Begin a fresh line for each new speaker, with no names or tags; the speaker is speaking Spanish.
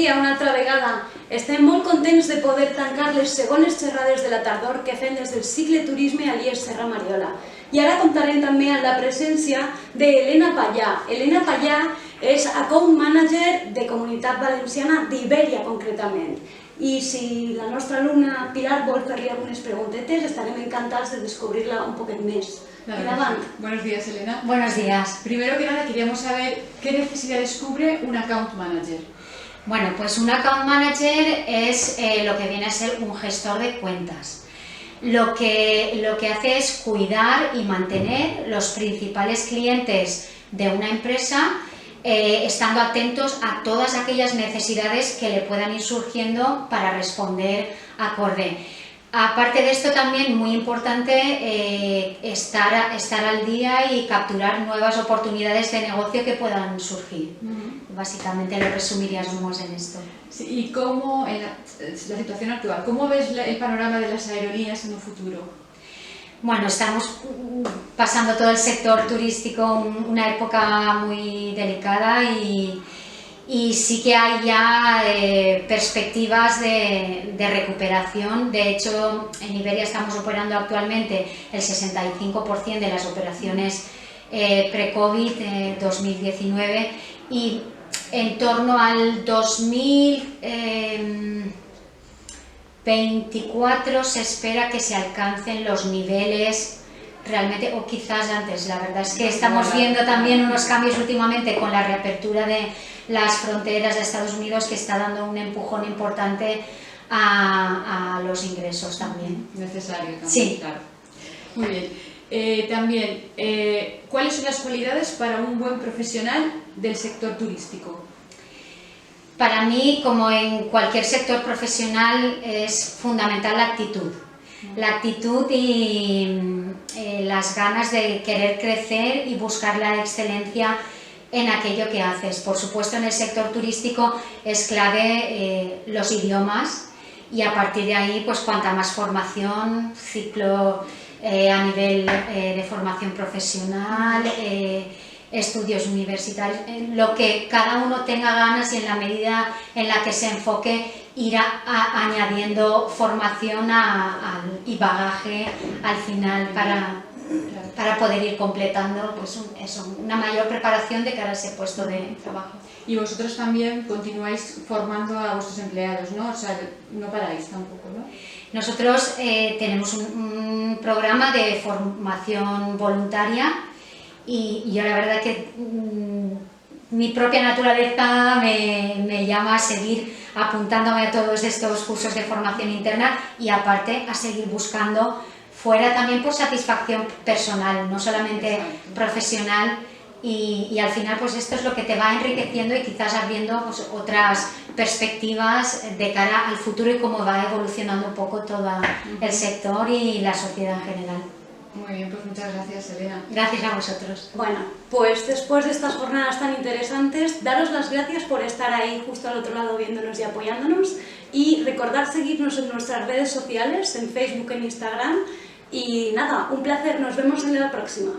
dia, una altra vegada. Estem molt contents de poder tancar les segones xerrades de la tardor que fem des del cicle Turisme Alies Serra Mariola. I ara comptarem també amb la presència d'Helena Pallà. Helena Pallà és Account Manager de Comunitat Valenciana d'Ibèria, concretament. I si la nostra alumna Pilar vol fer-li algunes preguntetes, estarem encantats de descobrir-la un poquet més.
Buenos días, Elena.
Buenos días.
Primero que nada queríamos saber qué necesidades cubre un account manager.
Bueno, pues un account manager es lo que viene a ser un gestor de cuentas. Lo que hace es cuidar y mantener los principales clientes de una empresa, estando atentos a todas aquellas necesidades que le puedan ir surgiendo para responder acorde. Aparte de esto, también muy importante estar al día y capturar nuevas oportunidades de negocio que puedan surgir. Básicamente lo resumiríamos en esto.
Sí, ¿y cómo, en la situación actual, cómo ves el panorama de las aerolíneas en un futuro?
Bueno, estamos pasando todo el sector turístico una época muy delicada y sí que hay ya perspectivas de recuperación. De hecho, en Iberia estamos operando actualmente el 65% de las operaciones pre-COVID 2019 y en torno al 2024 se espera que se alcancen los niveles realmente, o quizás antes. La verdad es que estamos viendo también unos cambios últimamente con la reapertura de las fronteras de Estados Unidos, que está dando un empujón importante a los ingresos también.
Necesario también,
sí.
Claro. Muy bien. También, ¿cuáles son las cualidades para un buen profesional del sector turístico?
Para mí, como en cualquier sector profesional, es fundamental la actitud. La actitud y las ganas de querer crecer y buscar la excelencia en aquello que haces. Por supuesto, en el sector turístico es clave los idiomas y a partir de ahí, pues cuanta más formación, ciclo a nivel de formación profesional, estudios universitarios, lo que cada uno tenga ganas y en la medida en la que se enfoque ir añadiendo formación y bagaje al final para poder ir completando pues, una mayor preparación de cara a ese puesto de trabajo.
Y vosotros también continuáis formando a vuestros empleados, ¿no? O sea, no paráis tampoco, ¿no?
Nosotros tenemos un programa de formación voluntaria y yo la verdad que mi propia naturaleza me llama a seguir apuntándome a todos estos cursos de formación interna y aparte a seguir buscando fuera también por satisfacción personal, no solamente profesional y al final pues esto es lo que te va enriqueciendo y quizás abriendo pues, otras perspectivas de cara al futuro y cómo va evolucionando un poco todo el sector y la sociedad en general.
Muy bien, pues muchas gracias, Elena.
Gracias a vosotros.
Bueno, pues después de estas jornadas tan interesantes, daros las gracias por estar ahí justo al otro lado viéndonos y apoyándonos y recordad seguirnos en nuestras redes sociales, en Facebook, en Instagram y nada, un placer, nos vemos en la próxima.